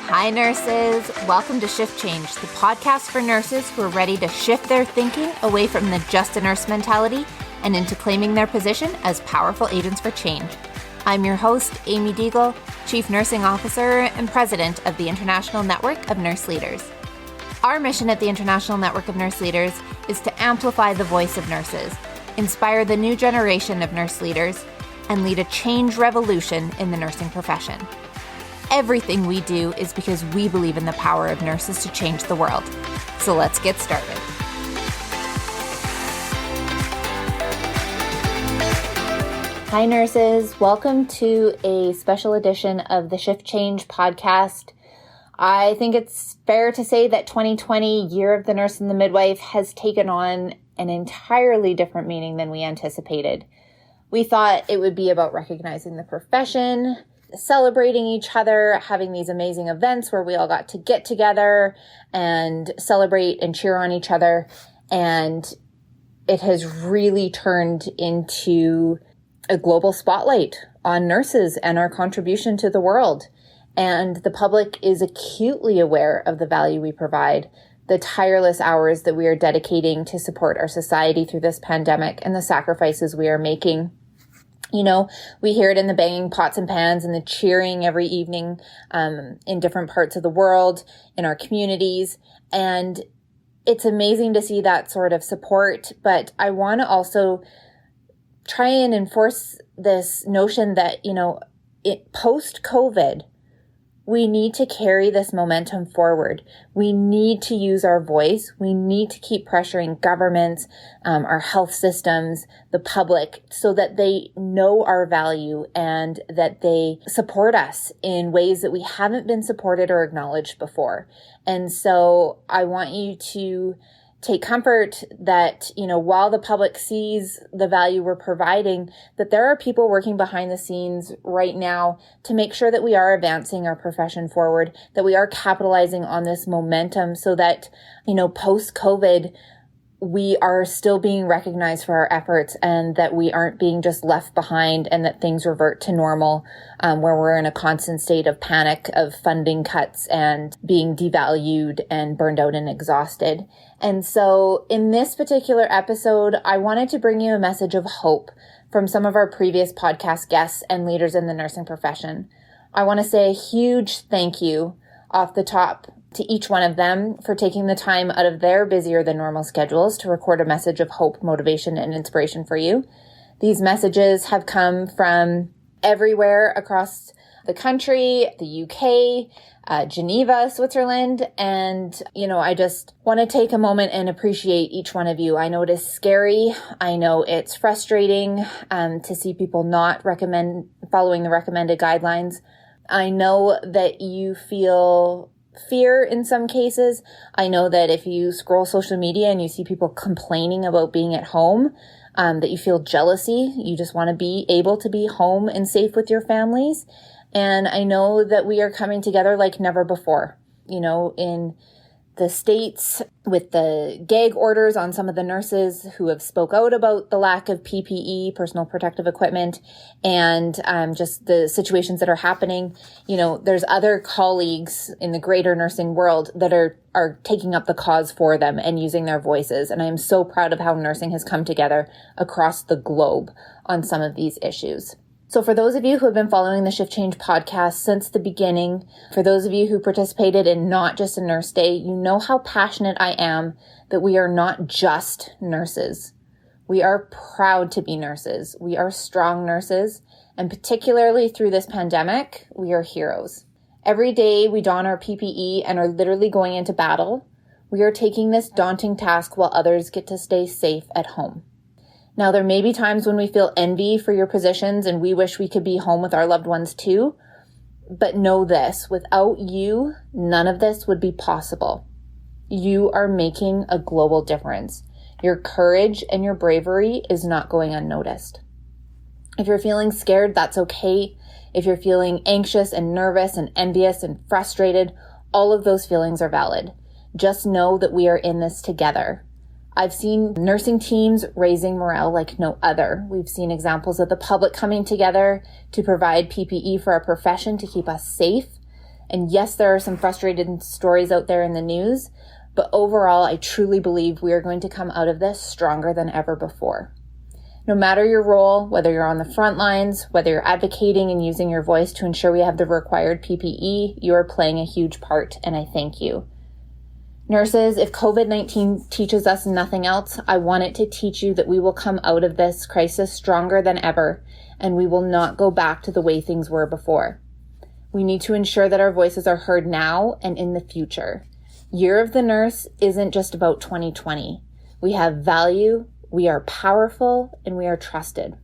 Hi, nurses. Welcome to Shift Change, the podcast for nurses who are ready to shift their thinking away from the just a nurse mentality and into claiming their position as powerful agents for change. I'm your host, Amy Deagle, Chief Nursing Officer and President of the International Network of Nurse Leaders. Our mission at the International Network of Nurse Leaders is to amplify the voice of nurses, inspire the new generation of nurse leaders, and lead a change revolution in the nursing profession. Everything we do is because we believe in the power of nurses to change the world. So let's get started. Hi, nurses. Welcome to a special edition of the Shift Change podcast. I think it's fair to say that 2020, Year of the Nurse and the Midwife, has taken on an entirely different meaning than we anticipated. We thought it would be about recognizing the profession, celebrating each other, having these amazing events where we all got to get together and celebrate and cheer on each other. And it has really turned into a global spotlight on nurses and our contribution to the world. And the public is acutely aware of the value we provide, the tireless hours that we are dedicating to support our society through this pandemic, and the sacrifices we are making. You know, we hear it in the banging pots and pans and the cheering every evening in different parts of the world, in our communities. And it's amazing to see that sort of support. But I want to also try and enforce this notion that, post-COVID, we need to carry this momentum forward. We need to use our voice. We need to keep pressuring governments, our health systems, the public, so that they know our value and that they support us in ways that we haven't been supported or acknowledged before. And so I want you to take comfort that, while the public sees the value we're providing, that there are people working behind the scenes right now to make sure that we are advancing our profession forward, that we are capitalizing on this momentum so that, post-COVID, we are still being recognized for our efforts and that we aren't being just left behind and that things revert to normal, where we're in a constant state of panic, of funding cuts and being devalued and burned out and exhausted. And so in this particular episode, I wanted to bring you a message of hope from some of our previous podcast guests and leaders in the nursing profession. I want to say a huge thank you off the top to each one of them for taking the time out of their busier than normal schedules to record a message of hope, motivation, and inspiration for you. These messages have come from everywhere across the country, the UK, Geneva, Switzerland. And, I just want to take a moment and appreciate each one of you. I know it is scary. I know it's frustrating to see people not following the recommended guidelines. I know that you feel fear in some cases. I know that if you scroll social media and you see people complaining about being at home, that you feel jealousy. You just want to be able to be home and safe with your families. And I know that we are coming together like never before, in the States with the gag orders on some of the nurses who have spoke out about the lack of PPE, personal protective equipment, and just the situations that are happening. There's other colleagues in the greater nursing world that are taking up the cause for them and using their voices. And I am so proud of how nursing has come together across the globe on some of these issues. So for those of you who have been following the Shift Change podcast since the beginning, for those of you who participated in Not Just a Nurse Day, you know how passionate I am that we are not just nurses. We are proud to be nurses. We are strong nurses. And particularly through this pandemic, we are heroes. Every day we don our PPE and are literally going into battle. We are taking this daunting task while others get to stay safe at home. Now, there may be times when we feel envy for your positions and we wish we could be home with our loved ones too. But know this, without you, none of this would be possible. You are making a global difference. Your courage and your bravery is not going unnoticed. If you're feeling scared, that's okay. If you're feeling anxious and nervous and envious and frustrated, all of those feelings are valid. Just know that we are in this together. I've seen nursing teams raising morale like no other. We've seen examples of the public coming together to provide PPE for our profession to keep us safe. And yes, there are some frustrated stories out there in the news, but overall, I truly believe we are going to come out of this stronger than ever before. No matter your role, whether you're on the front lines, whether you're advocating and using your voice to ensure we have the required PPE, you are playing a huge part, and I thank you. Nurses, if COVID-19 teaches us nothing else, I want it to teach you that we will come out of this crisis stronger than ever, and we will not go back to the way things were before. We need to ensure that our voices are heard now and in the future. Year of the Nurse isn't just about 2020. We have value, we are powerful, and we are trusted.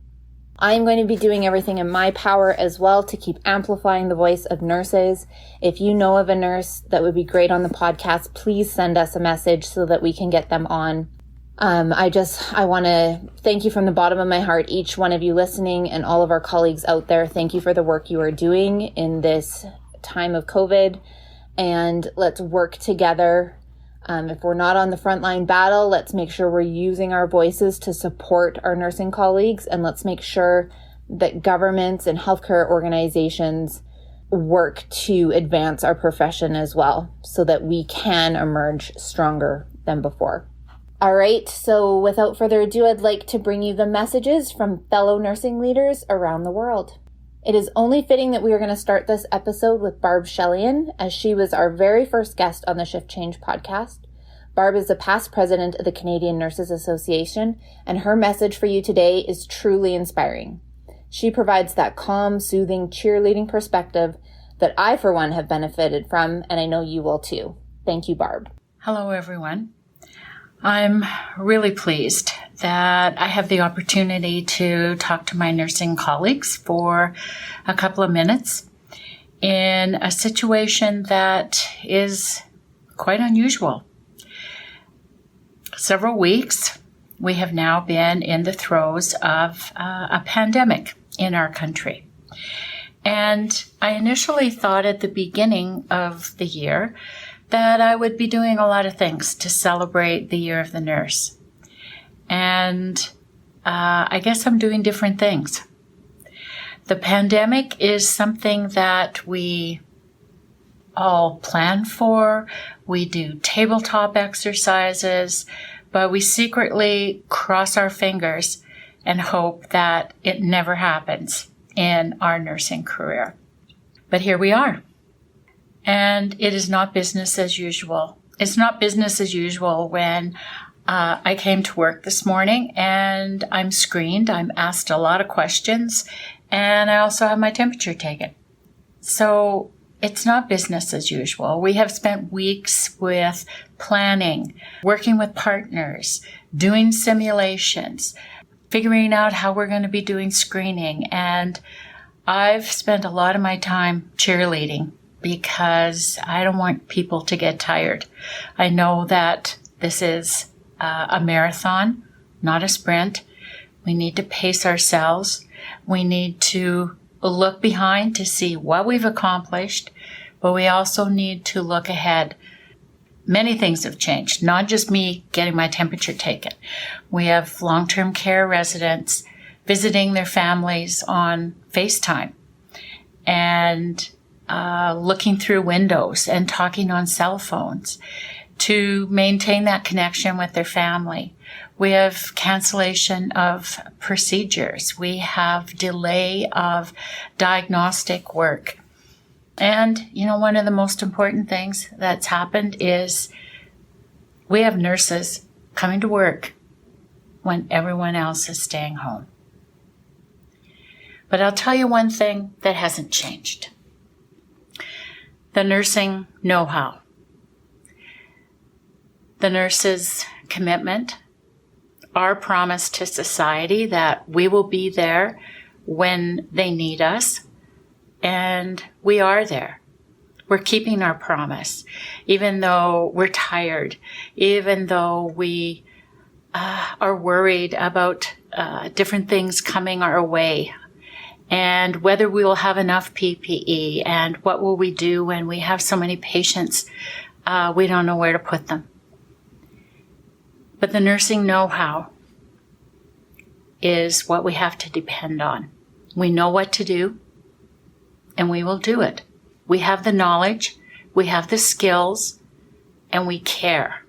I am going to be doing everything in my power as well to keep amplifying the voice of nurses. If you know of a nurse that would be great on the podcast, please send us a message so that we can get them on. I want to thank you from the bottom of my heart, each one of you listening and all of our colleagues out there. Thank you for the work you are doing in this time of COVID, and let's work together. If we're not on the frontline battle, let's make sure we're using our voices to support our nursing colleagues, and let's make sure that governments and healthcare organizations work to advance our profession as well so that we can emerge stronger than before. All right, so without further ado, I'd like to bring you the messages from fellow nursing leaders around the world. It is only fitting that we are going to start this episode with Barb Shellian, as she was our very first guest on the Shift Change podcast. Barb is a past president of the Canadian Nurses Association, and her message for you today is truly inspiring. She provides that calm, soothing, cheerleading perspective that I, for one, have benefited from, and I know you will too. Thank you, Barb. Hello, everyone. I'm really pleased that I have the opportunity to talk to my nursing colleagues for a couple of minutes in a situation that is quite unusual. Several weeks, we have now been in the throes of a pandemic in our country. And I initially thought at the beginning of the year that I would be doing a lot of things to celebrate the Year of the Nurse. And I guess I'm doing different things. The pandemic is something that we all plan for. We do tabletop exercises, but we secretly cross our fingers and hope that it never happens in our nursing career. But here we are. And it is not business as usual. It's not business as usual when I came to work this morning and I'm screened. I'm asked a lot of questions, and I also have my temperature taken. So it's not business as usual. We have spent weeks with planning, working with partners, doing simulations, figuring out how we're going to be doing screening. And I've spent a lot of my time cheerleading because I don't want people to get tired. I know that this is a marathon, not a sprint. We need to pace ourselves. We need to look behind to see what we've accomplished, but we also need to look ahead. Many things have changed, not just me getting my temperature taken. We have long-term care residents visiting their families on FaceTime and looking through windows and talking on cell phones to maintain that connection with their family. We have cancellation of procedures. We have delay of diagnostic work. And, one of the most important things that's happened is we have nurses coming to work when everyone else is staying home. But I'll tell you one thing that hasn't changed. The nursing know-how. The nurses' commitment, our promise to society that we will be there when they need us, and we are there. We're keeping our promise, even though we're tired, even though we are worried about different things coming our way, and whether we will have enough PPE, and what will we do when we have so many patients, we don't know where to put them. But the nursing know-how is what we have to depend on. We know what to do, and we will do it. We have the knowledge, we have the skills, and we care.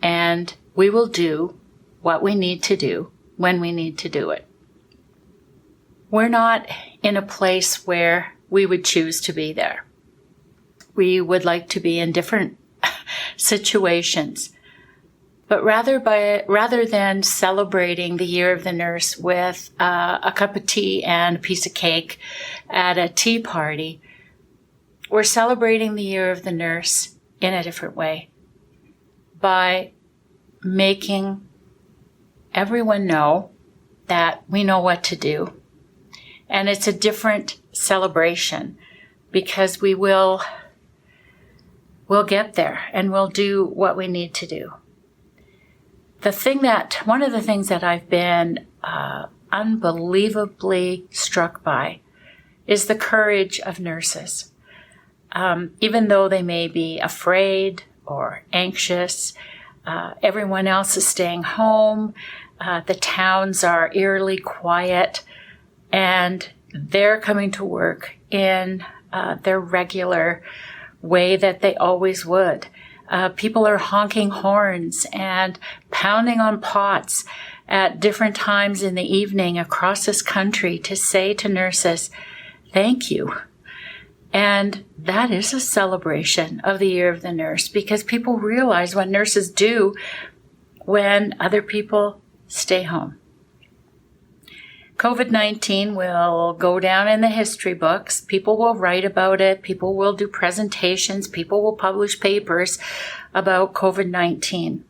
And we will do what we need to do when we need to do it. We're not in a place where we would choose to be there. We would like to be in different situations. But rather than celebrating the Year of the Nurse with a cup of tea and a piece of cake at a tea party, we're celebrating the Year of the Nurse in a different way by making everyone know that we know what to do. And it's a different celebration because we'll get there and we'll do what we need to do. One of the things that I've been unbelievably struck by is the courage of nurses. Even though they may be afraid or anxious, everyone else is staying home, the towns are eerily quiet, and they're coming to work in their regular way that they always would. People are honking horns and pounding on pots at different times in the evening across this country to say to nurses, thank you. And that is a celebration of the Year of the Nurse because people realize what nurses do when other people stay home. COVID-19 will go down in the history books. People will write about it. People will do presentations. People will publish papers about COVID-19.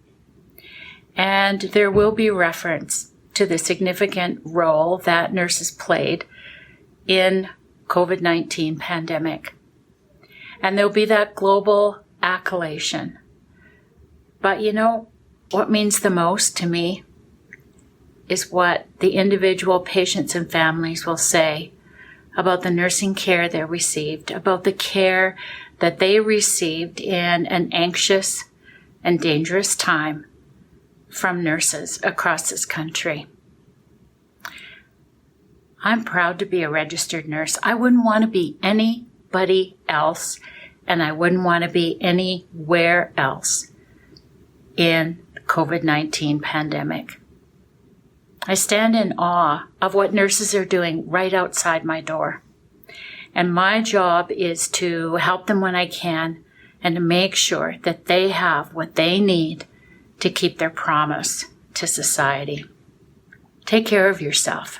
And there will be reference to the significant role that nurses played in COVID-19 pandemic. And there'll be that global accolation. But you know, what means the most to me is what the individual patients and families will say about the nursing care they received, about the care that they received in an anxious and dangerous time from nurses across this country. I'm proud to be a registered nurse. I wouldn't want to be anybody else, and I wouldn't want to be anywhere else in the COVID-19 pandemic. I stand in awe of what nurses are doing right outside my door. And my job is to help them when I can and to make sure that they have what they need to keep their promise to society. Take care of yourself.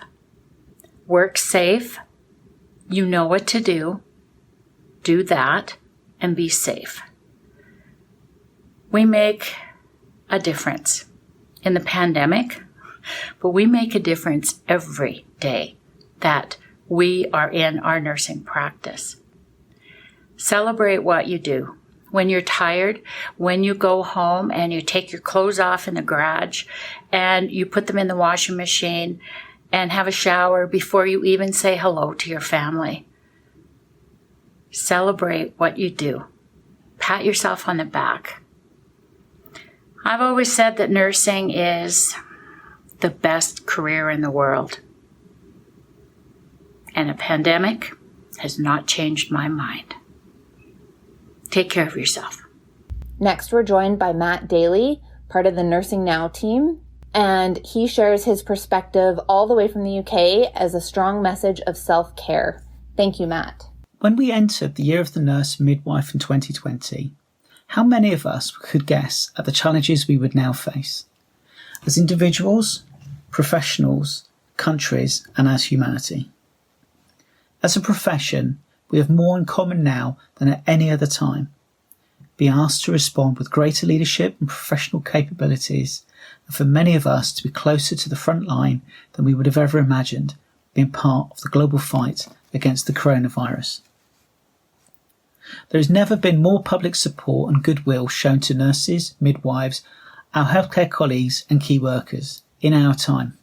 Work safe. You know what to do. Do that and be safe. We make a difference in the pandemic. But we make a difference every day that we are in our nursing practice. Celebrate what you do. When you're tired, when you go home and you take your clothes off in the garage and you put them in the washing machine and have a shower before you even say hello to your family. Celebrate what you do. Pat yourself on the back. I've always said that nursing is the best career in the world. And a pandemic has not changed my mind. Take care of yourself. Next, we're joined by Matt Daly, part of the Nursing Now team, and he shares his perspective all the way from the UK as a strong message of self-care. Thank you, Matt. When we entered the Year of the Nurse and Midwife in 2020, how many of us could guess at the challenges we would now face? As individuals, professionals, countries, and as humanity. As a profession, we have more in common now than at any other time. Being asked to respond with greater leadership and professional capabilities, and for many of us to be closer to the front line than we would have ever imagined, being part of the global fight against the coronavirus. There has never been more public support and goodwill shown to nurses, midwives, our healthcare colleagues and key workers in our time.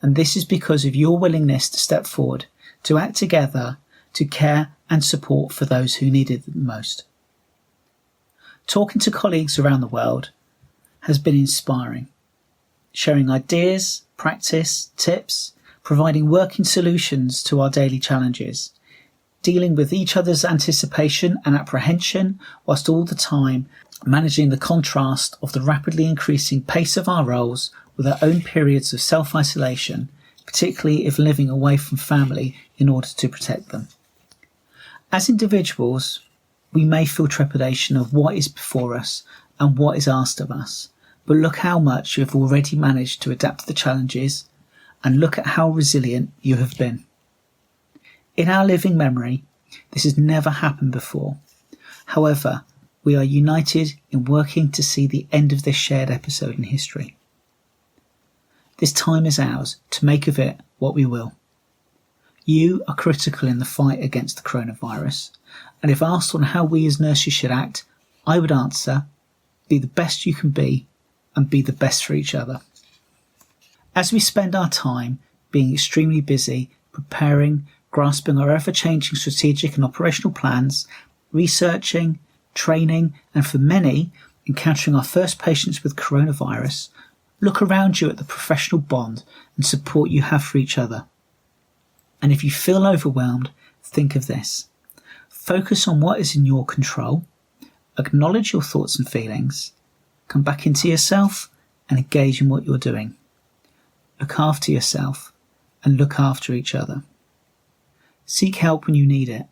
And this is because of your willingness to step forward, to act together, to care and support for those who need it the most. Talking to colleagues around the world has been inspiring, sharing ideas, practice, tips, providing working solutions to our daily challenges. dealing with each other's anticipation and apprehension, whilst all the time managing the contrast of the rapidly increasing pace of our roles with our own periods of self-isolation, particularly if living away from family in order to protect them. As individuals, we may feel trepidation of what is before us and what is asked of us, but look how much you have already managed to adapt to the challenges, and look at how resilient you have been. In our living memory, this has never happened before. However, we are united in working to see the end of this shared episode in history. This time is ours to make of it what we will. You are critical in the fight against the coronavirus, and if asked on how we as nurses should act, I would answer, be the best you can be and be the best for each other. As we spend our time being extremely busy, preparing, grasping our ever-changing strategic and operational plans, researching, training, and for many, encountering our first patients with coronavirus, look around you at the professional bond and support you have for each other. And if you feel overwhelmed, think of this. Focus on what is in your control, acknowledge your thoughts and feelings, come back into yourself and engage in what you're doing. Look after yourself and look after each other. Seek help when you need it.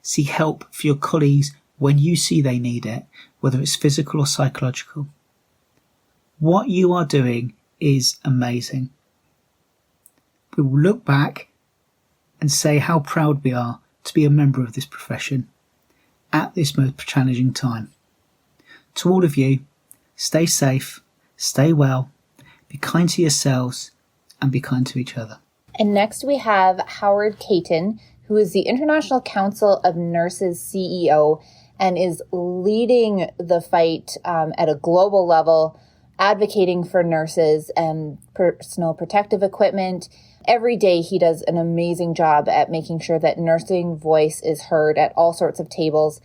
Seek help for your colleagues when you see they need it, whether it's physical or psychological. What you are doing is amazing. We will look back and say how proud we are to be a member of this profession at this most challenging time. To all of you, stay safe, stay well, be kind to yourselves, and be kind to each other. And next we have Howard Caton, who is the International Council of Nurses CEO and is leading the fight at a global level, advocating for nurses and personal protective equipment. Every day he does an amazing job at making sure that nursing voice is heard at all sorts of tables.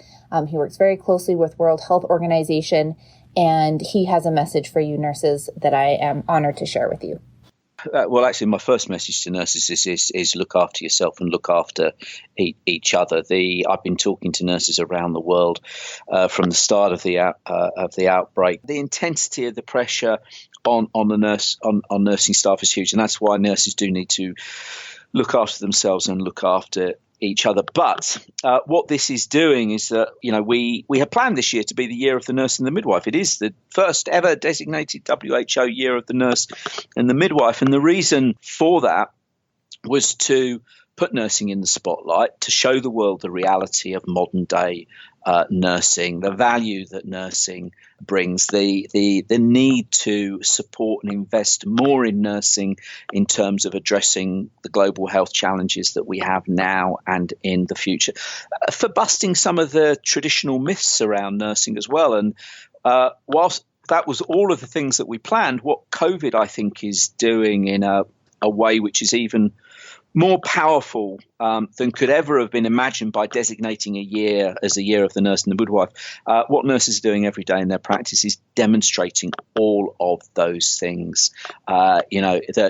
He works very closely with World Health Organization, and he has a message for you nurses that I am honored to share with you. Well, actually, my first message to nurses is look after yourself and look after each other. I've been talking to nurses around the world from the start of the outbreak. The intensity of the pressure on nursing staff is huge, and that's why nurses do need to look after themselves and look after each other. But what this is doing is that, we have planned this year to be the year of the nurse and the midwife. It is the first ever designated WHO year of the nurse and the midwife. And the reason for that was to put nursing in the spotlight, to show the world the reality of modern day nursing, the value that nursing brings, the need to support and invest more in nursing in terms of addressing the global health challenges that we have now and in the future, for busting some of the traditional myths around nursing as well. And whilst that was all of the things that we planned, what COVID, I think, is doing in a way which is even more powerful than could ever have been imagined by designating a year as the year of the nurse and the midwife. What nurses are doing every day in their practice is demonstrating all of those things. That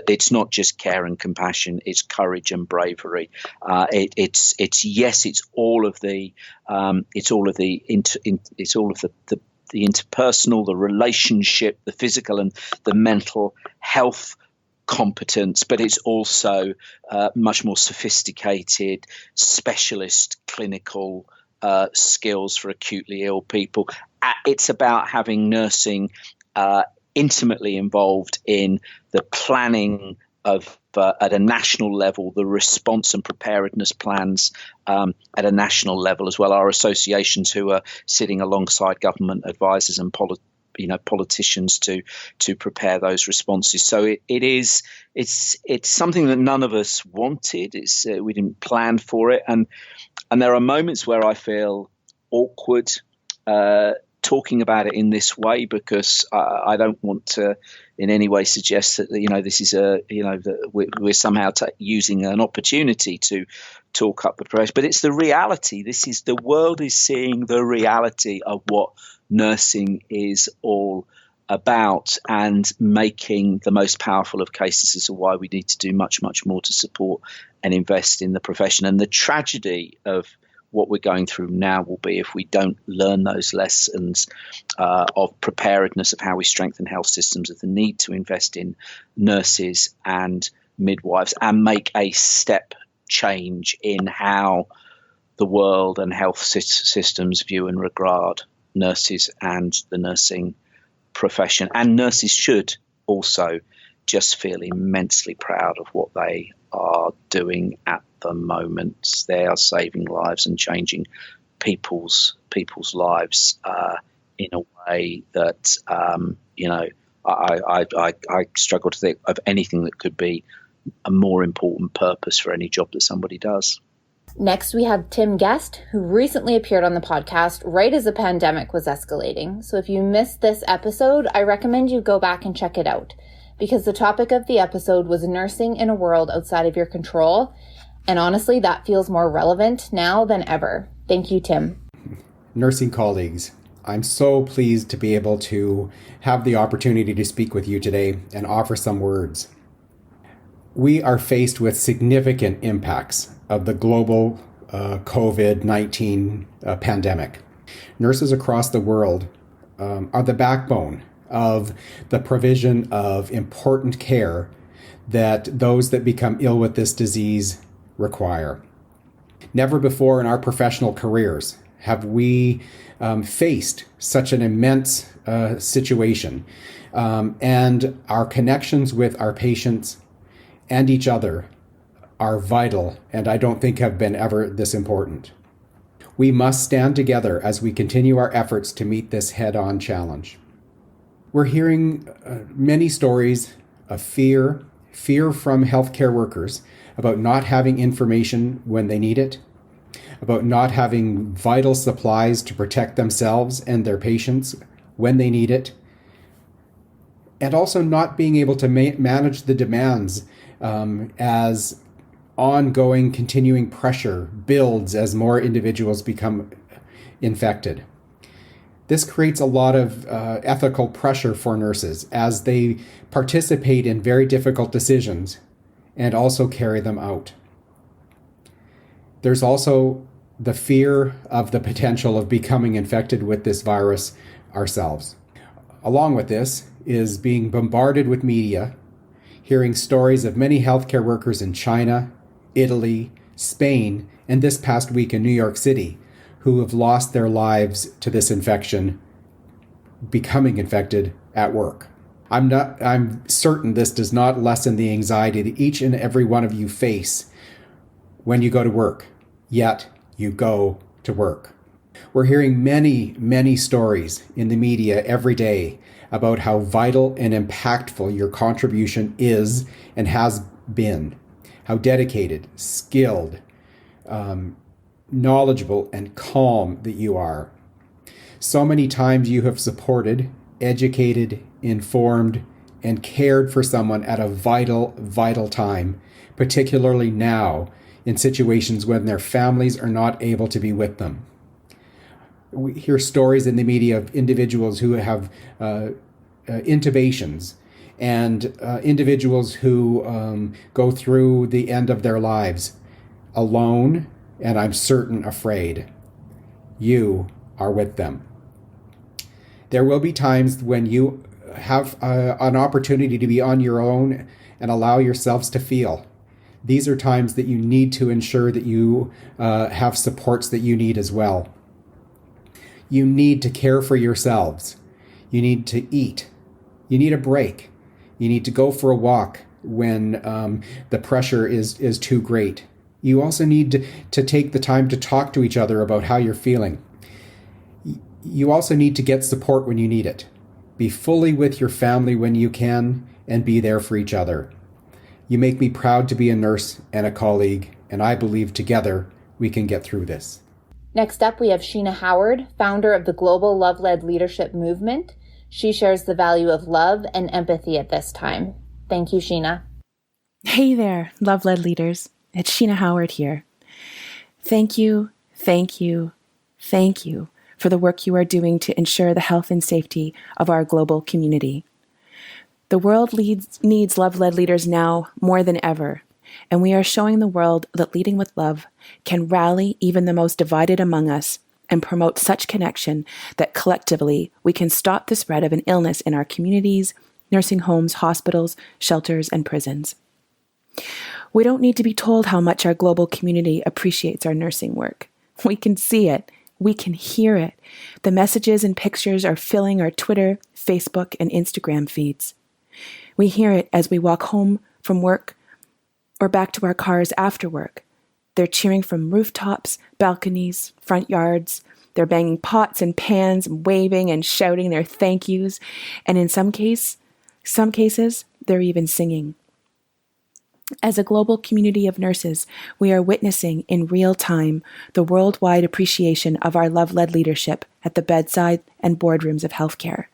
it's not just care and compassion; it's courage and bravery. It's all of the interpersonal, the relationship, the physical and the mental health competence, but it's also much more sophisticated, specialist clinical skills for acutely ill people. It's about having nursing intimately involved in the planning of at a national level, the response and preparedness plans at a national level as well. Our associations who are sitting alongside government advisors and politicians to prepare those responses. So it's something that none of us wanted. We didn't plan for it, and there are moments where I feel awkward talking about it in this way, because I don't want to in any way suggest that this is that we're somehow using an opportunity to talk up the press. But it's the reality. The world is seeing the reality of what nursing is all about, and making the most powerful of cases as to why we need to do much, much more to support and invest in the profession. And the tragedy of what we're going through now will be if we don't learn those lessons of preparedness, of how we strengthen health systems, of the need to invest in nurses and midwives, and make a step change in how the world and health systems view and regard nurses and the nursing profession. And nurses should also just feel immensely proud of what they are doing at the moment. They are saving lives and changing people's lives in a way that I struggle to think of anything that could be a more important purpose for any job that somebody does. Next, we have Tim Guest, who recently appeared on the podcast right as the pandemic was escalating. So if you missed this episode, I recommend you go back and check it out, because the topic of the episode was nursing in a world outside of your control. And honestly, that feels more relevant now than ever. Thank you, Tim. Nursing colleagues, I'm so pleased to be able to have the opportunity to speak with you today and offer some words. We are faced with significant impacts of the global COVID-19 pandemic. Nurses across the world are the backbone of the provision of important care that those that become ill with this disease require. Never before in our professional careers have we faced such an immense situation, and our connections with our patients and each other are vital, and I don't think have been ever this important. We must stand together as we continue our efforts to meet this head-on challenge. We're hearing many stories of fear from healthcare workers about not having information when they need it, about not having vital supplies to protect themselves and their patients when they need it, and also not being able to manage the demands as ongoing continuing pressure builds as more individuals become infected. This creates a lot of ethical pressure for nurses as they participate in very difficult decisions and also carry them out. There's also the fear of the potential of becoming infected with this virus ourselves. Along with this is being bombarded with media, hearing stories of many healthcare workers in China, Italy, Spain, and this past week in New York City who have lost their lives to this infection, becoming infected at work. I'm certain this does not lessen the anxiety that each and every one of you face when you go to work, yet you go to work. We're hearing many stories in the media every day about how vital and impactful your contribution is and has been, how dedicated, skilled, knowledgeable, and calm that you are. So many times you have supported, educated, informed, and cared for someone at a vital time, particularly now in situations when their families are not able to be with them. We hear stories in the media of individuals who have intubations and individuals who go through the end of their lives alone, and I'm certain afraid. You are with them. There will be times when you have an opportunity to be on your own and allow yourselves to feel. These are times that you need to ensure that you have supports that you need as well. You need to care for yourselves. You need to eat. You need a break. You need to go for a walk when the pressure is too great. You also need to take the time to talk to each other about how you're feeling. You also need to get support when you need it. Be fully with your family when you can, and be there for each other. You make me proud to be a nurse and a colleague, and I believe together we can get through this. Next up, we have Sheena Howard, founder of the Global Love-Led Leadership Movement. She shares the value of love and empathy at this time. Thank you, Sheena. Hey there, love-led leaders. It's Sheena Howard here. Thank you for the work you are doing to ensure the health and safety of our global community. The world needs love-led leaders now more than ever, and we are showing the world that leading with love can rally even the most divided among us and promote such connection that collectively we can stop the spread of an illness in our communities, nursing homes, hospitals, shelters, and prisons. We don't need to be told how much our global community appreciates our nursing work. We can see it. We can hear it. The messages and pictures are filling our Twitter, Facebook, and Instagram feeds. We hear it as we walk home from work or back to our cars after work. They're cheering from rooftops, balconies, front yards. They're banging pots and pans, waving and shouting their thank yous. And in some cases, they're even singing. As a global community of nurses, we are witnessing in real time the worldwide appreciation of our love-led leadership at the bedside and boardrooms of healthcare.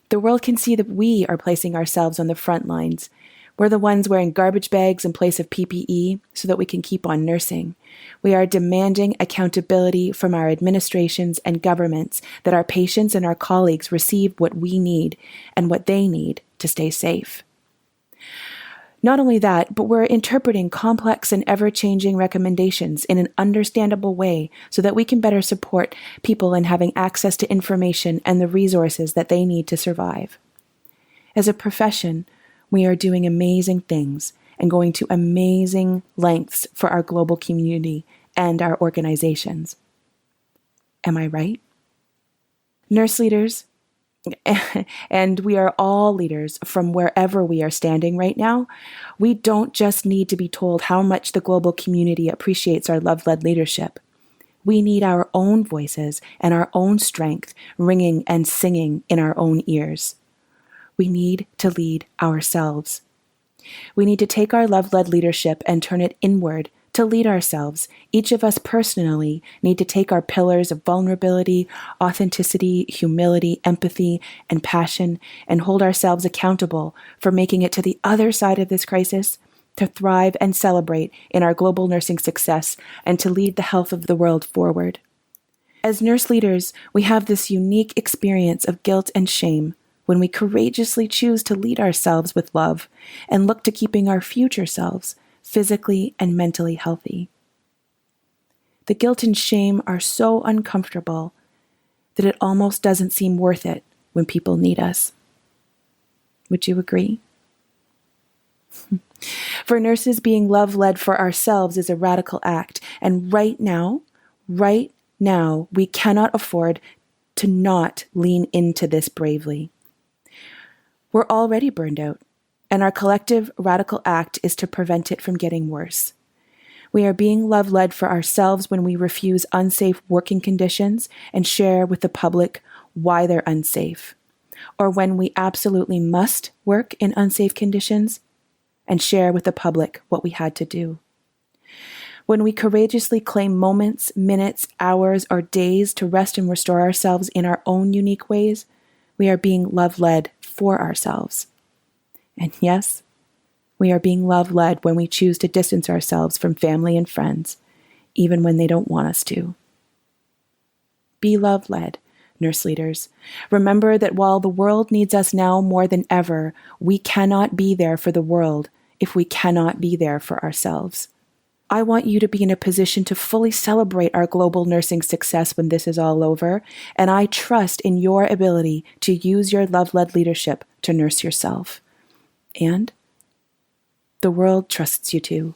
The world can see that we are placing ourselves on the front lines. We're the ones wearing garbage bags in place of PPE so that we can keep on nursing. We are demanding accountability from our administrations and governments that our patients and our colleagues receive what we need and what they need to stay safe. Not only that, but we're interpreting complex and ever-changing recommendations in an understandable way so that we can better support people in having access to information and the resources that they need to survive. As a profession, we are doing amazing things and going to amazing lengths for our global community and our organizations. Am I right? Nurse leaders, and we are all leaders from wherever we are standing right now. We don't just need to be told how much the global community appreciates our love-led leadership. We need our own voices and our own strength ringing and singing in our own ears. We need to lead ourselves. We need to take our love-led leadership and turn it inward to lead ourselves. Each of us personally need to take our pillars of vulnerability, authenticity, humility, empathy, and passion and hold ourselves accountable for making it to the other side of this crisis, to thrive and celebrate in our global nursing success and to lead the health of the world forward. As nurse leaders, we have this unique experience of guilt and shame when we courageously choose to lead ourselves with love and look to keeping our future selves physically and mentally healthy. The guilt and shame are so uncomfortable that it almost doesn't seem worth it when people need us. Would you agree? For nurses, being love-led for ourselves is a radical act, and right now, we cannot afford to not lean into this bravely. We're already burned out, and our collective radical act is to prevent it from getting worse. We are being love-led for ourselves when we refuse unsafe working conditions and share with the public why they're unsafe, or when we absolutely must work in unsafe conditions and share with the public what we had to do. When we courageously claim moments, minutes, hours, or days to rest and restore ourselves in our own unique ways, we are being love-led for ourselves. And yes, we are being love-led when we choose to distance ourselves from family and friends, even when they don't want us to. Be love-led, nurse leaders. Remember that while the world needs us now more than ever, we cannot be there for the world if we cannot be there for ourselves. I want you to be in a position to fully celebrate our global nursing success when this is all over, and I trust in your ability to use your love-led leadership to nurse yourself. And the world trusts you too.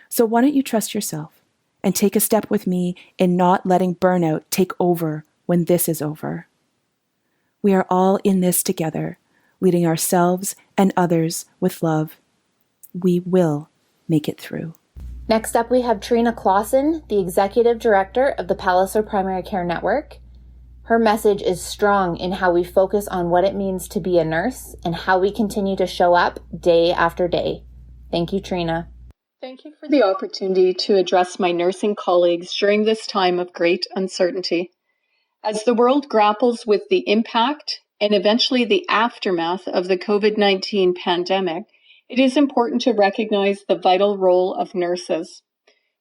So why don't you trust yourself and take a step with me in not letting burnout take over when this is over? We are all in this together, leading ourselves and others with love. We will make it through. Next up, we have Trina Clausen, the Executive Director of the Palliser Primary Care Network. Her message is strong in how we focus on what it means to be a nurse and how we continue to show up day after day. Thank you, Trina. Thank you for the opportunity to address my nursing colleagues during this time of great uncertainty. As the world grapples with the impact and eventually the aftermath of the COVID-19 pandemic, it is important to recognize the vital role of nurses.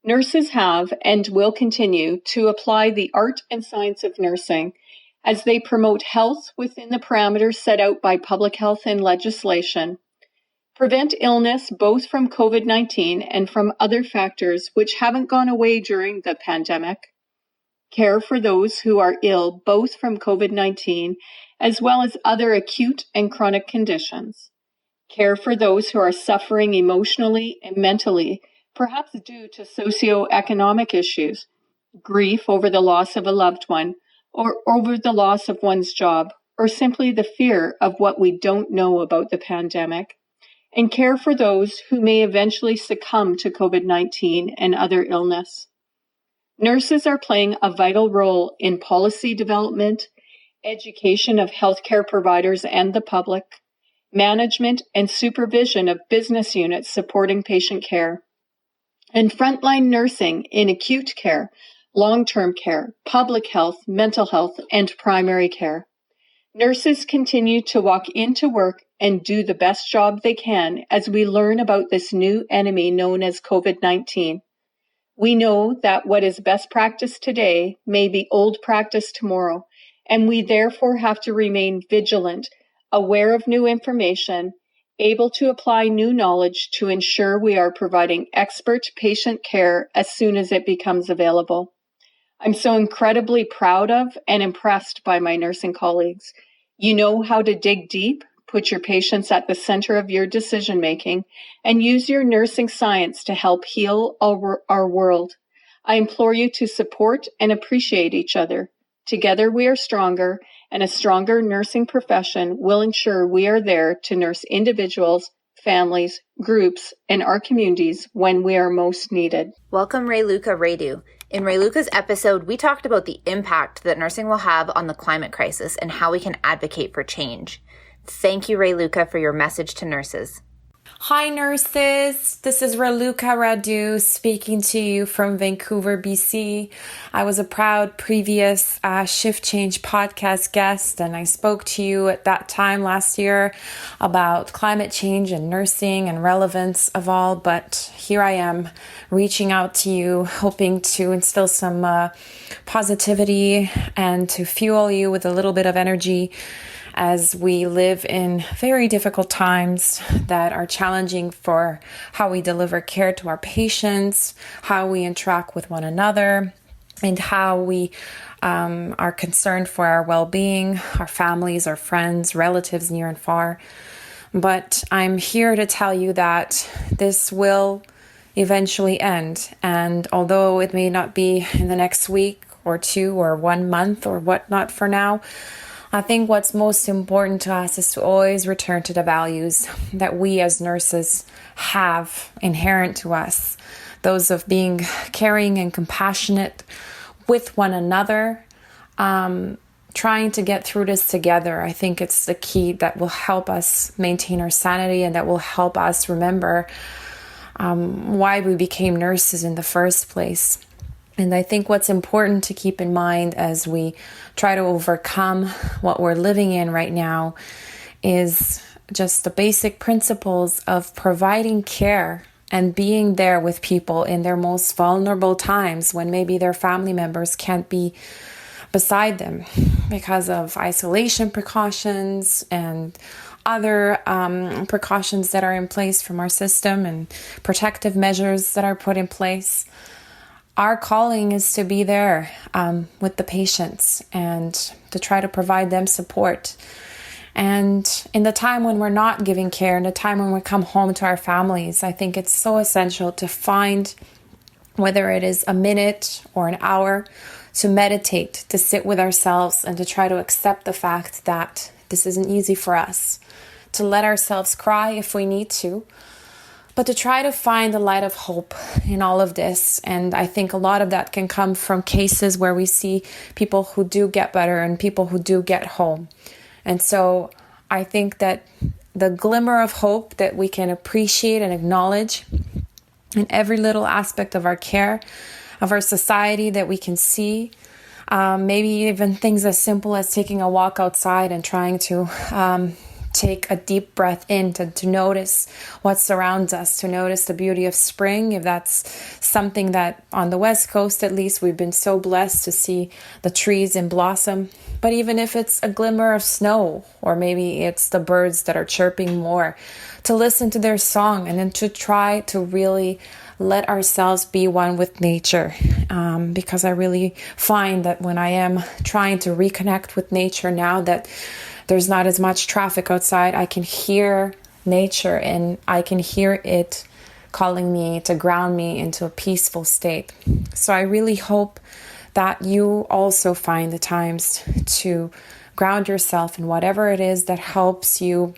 Nurses have and will continue to apply the art and science of nursing as they promote health within the parameters set out by public health and legislation, prevent illness both from COVID-19 and from other factors which haven't gone away during the pandemic, care for those who are ill both from COVID-19 as well as other acute and chronic conditions, care for those who are suffering emotionally and mentally, perhaps due to socioeconomic issues, grief over the loss of a loved one, or over the loss of one's job, or simply the fear of what we don't know about the pandemic, and care for those who may eventually succumb to COVID-19 and other illness. Nurses are playing a vital role in policy development, education of healthcare providers and the public, management and supervision of business units supporting patient care, and frontline nursing in acute care, long-term care, public health, mental health, and primary care. Nurses continue to walk into work and do the best job they can as we learn about this new enemy known as COVID-19. We know that what is best practice today may be old practice tomorrow, and we therefore have to remain vigilant, aware of new information, able to apply new knowledge to ensure we are providing expert patient care as soon as it becomes available. I'm so incredibly proud of and impressed by my nursing colleagues. You know how to dig deep, put your patients at the center of your decision-making, and use your nursing science to help heal our world. I implore you to support and appreciate each other. Together we are stronger, and a stronger nursing profession will ensure we are there to nurse individuals, families, groups, and our communities when we are most needed. Welcome, Rayluca Radu. In Rayluca's episode, we talked about the impact that nursing will have on the climate crisis and how we can advocate for change. Thank you, Rayluca, for your message to nurses. Hi, nurses. This is Rayluca Radu speaking to you from Vancouver, BC. I was a proud previous Shift Change podcast guest, and I spoke to you at that time last year about climate change and nursing and relevance of all. But here I am reaching out to you, hoping to instill some positivity and to fuel you with a little bit of energy as we live in very difficult times that are challenging for how we deliver care to our patients, how we interact with one another, and how we are concerned for our well-being, our families, our friends, relatives near and far. But I'm here to tell you that this will eventually end. And although it may not be in the next week or two or 1 month or whatnot for now, I think what's most important to us is to always return to the values that we as nurses have inherent to us. Those of being caring and compassionate with one another, trying to get through this together. I think it's the key that will help us maintain our sanity and that will help us remember why we became nurses in the first place. And I think what's important to keep in mind as we try to overcome what we're living in right now is just the basic principles of providing care and being there with people in their most vulnerable times when maybe their family members can't be beside them because of isolation precautions and other precautions that are in place from our system and protective measures that are put in place. Our calling is to be there with the patients and to try to provide them support. And in the time when we're not giving care, in the time when we come home to our families, I think it's so essential to find, whether it is a minute or an hour, to meditate, to sit with ourselves and to try to accept the fact that this isn't easy for us, to let ourselves cry if we need to, but to try to find the light of hope in all of this. And I think a lot of that can come from cases where we see people who do get better and people who do get home. And so I think that the glimmer of hope that we can appreciate and acknowledge in every little aspect of our care, of our society that we can see, maybe even things as simple as taking a walk outside and trying to take a deep breath in, to notice what surrounds us, to notice the beauty of spring. If that's something that on the West Coast, at least, we've been so blessed to see the trees in blossom. But even if it's a glimmer of snow, or maybe it's the birds that are chirping more, to listen to their song and then to try to really let ourselves be one with nature. Because I really find that when I am trying to reconnect with nature now that there's not as much traffic outside, I can hear nature and I can hear it calling me to ground me into a peaceful state. So I really hope that you also find the times to ground yourself in whatever it is that helps you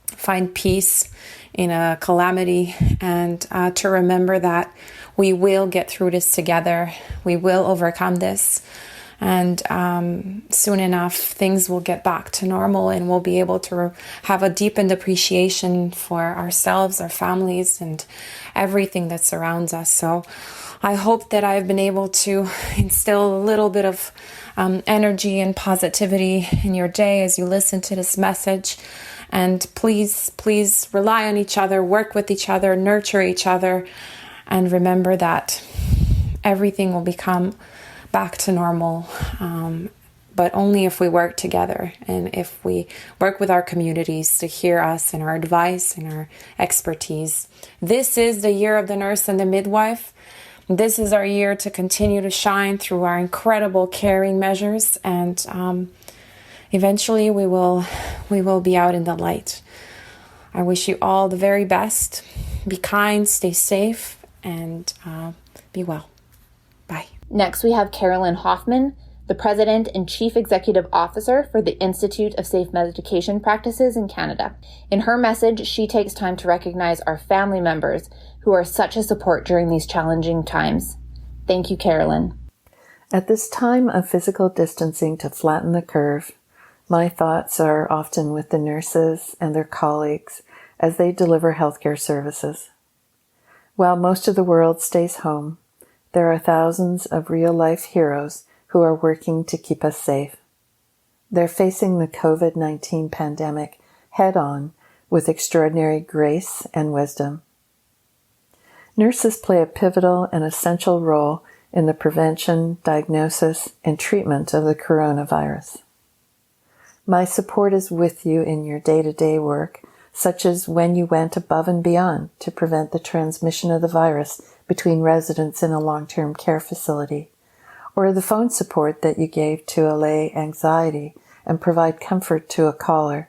find peace in a calamity, and to remember that we will get through this together. We will overcome this. And soon enough, things will get back to normal and we'll be able to have a deepened appreciation for ourselves, our families, and everything that surrounds us. So I hope that I've been able to instill a little bit of energy and positivity in your day as you listen to this message. And please rely on each other, work with each other, nurture each other, and remember that everything will become back to normal, but only if we work together and if we work with our communities to hear us and our advice and our expertise. This is the year of the nurse and the midwife. This is our year to continue to shine through our incredible caring measures, and eventually we will be out in the light. I wish you all the very best. Be kind, stay safe, and be well. Bye. Next, we have Carolyn Hoffman, the President and Chief Executive Officer for the Institute of Safe Medication Practices in Canada. In her message, she takes time to recognize our family members who are such a support during these challenging times. Thank you, Carolyn. At this time of physical distancing to flatten the curve, my thoughts are often with the nurses and their colleagues as they deliver healthcare services. While most of the world stays home, there are thousands of real-life heroes who are working to keep us safe. They're facing the COVID-19 pandemic head-on with extraordinary grace and wisdom. Nurses play a pivotal and essential role in the prevention, diagnosis, and treatment of the coronavirus. My support is with you in your day-to-day work, such as when you went above and beyond to prevent the transmission of the virus between residents in a long-term care facility, or the phone support that you gave to allay anxiety and provide comfort to a caller,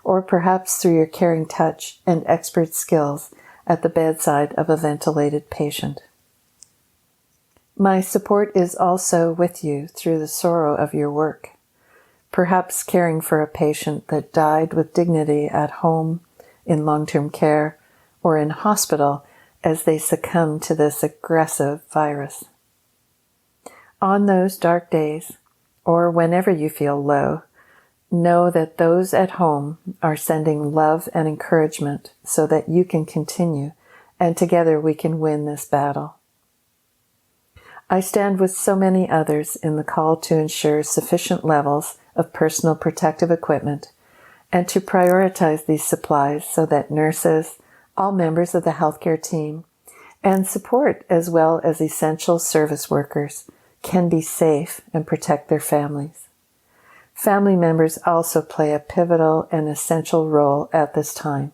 or perhaps through your caring touch and expert skills at the bedside of a ventilated patient. My support is also with you through the sorrow of your work, perhaps caring for a patient that died with dignity at home, in long-term care, or in hospital as they succumb to this aggressive virus. On those dark days, or whenever you feel low, know that those at home are sending love and encouragement so that you can continue, and together we can win this battle. I stand with so many others in the call to ensure sufficient levels of personal protective equipment and to prioritize these supplies so that nurses, all members of the healthcare team, and support as well as essential service workers can be safe and protect their families. Family members also play a pivotal and essential role at this time.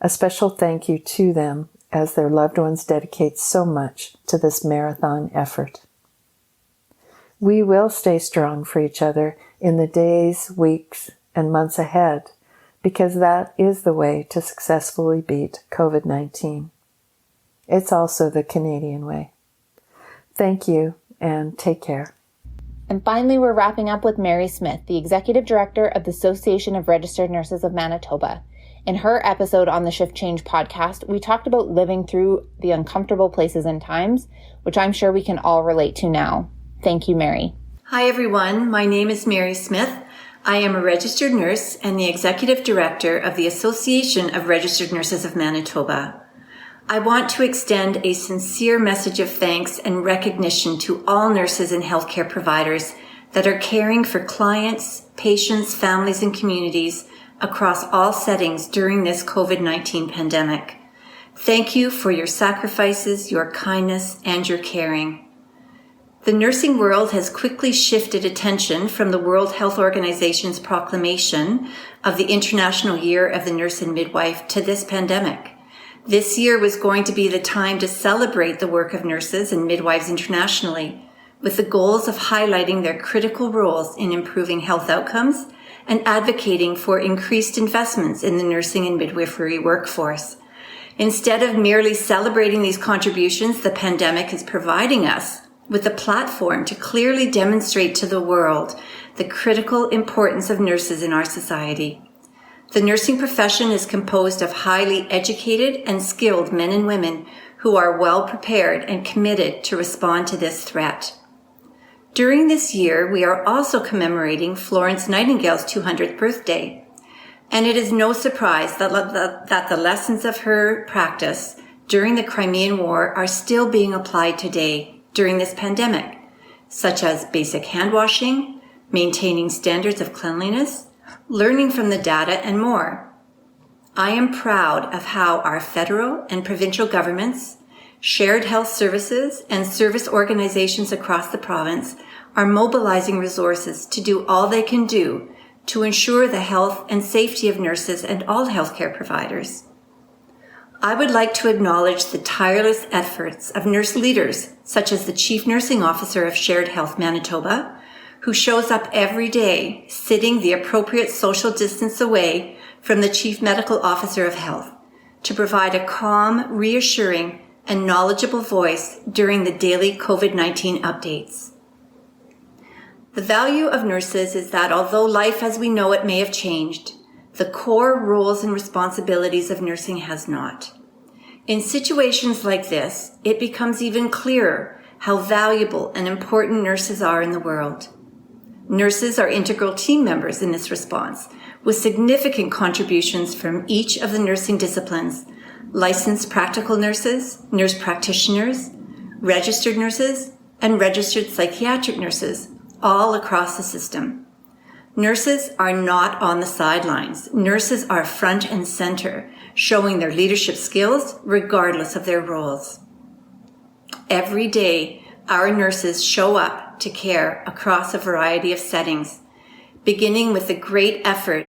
A special thank you to them as their loved ones dedicate so much to this marathon effort. We will stay strong for each other in the days, weeks, and months ahead, because that is the way to successfully beat COVID-19. It's also the Canadian way. Thank you, and take care. And finally, we're wrapping up with Mary Smith, the Executive Director of the Association of Registered Nurses of Manitoba. In her episode on the Shift Change podcast, we talked about living through the uncomfortable places and times, which I'm sure we can all relate to now. Thank you, Mary. Hi, everyone. My name is Mary Smith. I am a registered nurse and the Executive Director of the Association of Registered Nurses of Manitoba. I want to extend a sincere message of thanks and recognition to all nurses and healthcare providers that are caring for clients, patients, families, and communities across all settings during this COVID-19 pandemic. Thank you for your sacrifices, your kindness, and your caring. The nursing world has quickly shifted attention from the World Health Organization's proclamation of the International Year of the Nurse and Midwife to this pandemic. This year was going to be the time to celebrate the work of nurses and midwives internationally, with the goals of highlighting their critical roles in improving health outcomes and advocating for increased investments in the nursing and midwifery workforce. Instead of merely celebrating these contributions, the pandemic is providing us with a platform to clearly demonstrate to the world the critical importance of nurses in our society. The nursing profession is composed of highly educated and skilled men and women who are well prepared and committed to respond to this threat. During this year, we are also commemorating Florence Nightingale's 200th birthday, and it is no surprise that the lessons of her practice during the Crimean War are still being applied today during this pandemic, such as basic hand washing, maintaining standards of cleanliness, learning from the data, and more. I am proud of how our federal and provincial governments, shared health services, and service organizations across the province are mobilizing resources to do all they can do to ensure the health and safety of nurses and all healthcare providers. I would like to acknowledge the tireless efforts of nurse leaders, such as the Chief Nursing Officer of Shared Health Manitoba, who shows up every day sitting the appropriate social distance away from the Chief Medical Officer of Health to provide a calm, reassuring, and knowledgeable voice during the daily COVID-19 updates. The value of nurses is that although life as we know it may have changed, the core roles and responsibilities of nursing has not. In situations like this, it becomes even clearer how valuable and important nurses are in the world. Nurses are integral team members in this response, with significant contributions from each of the nursing disciplines: licensed practical nurses, nurse practitioners, registered nurses, and registered psychiatric nurses, all across the system. Nurses are not on the sidelines. Nurses are front and center, showing their leadership skills regardless of their roles. Every day, our nurses show up to care across a variety of settings, beginning with the great effort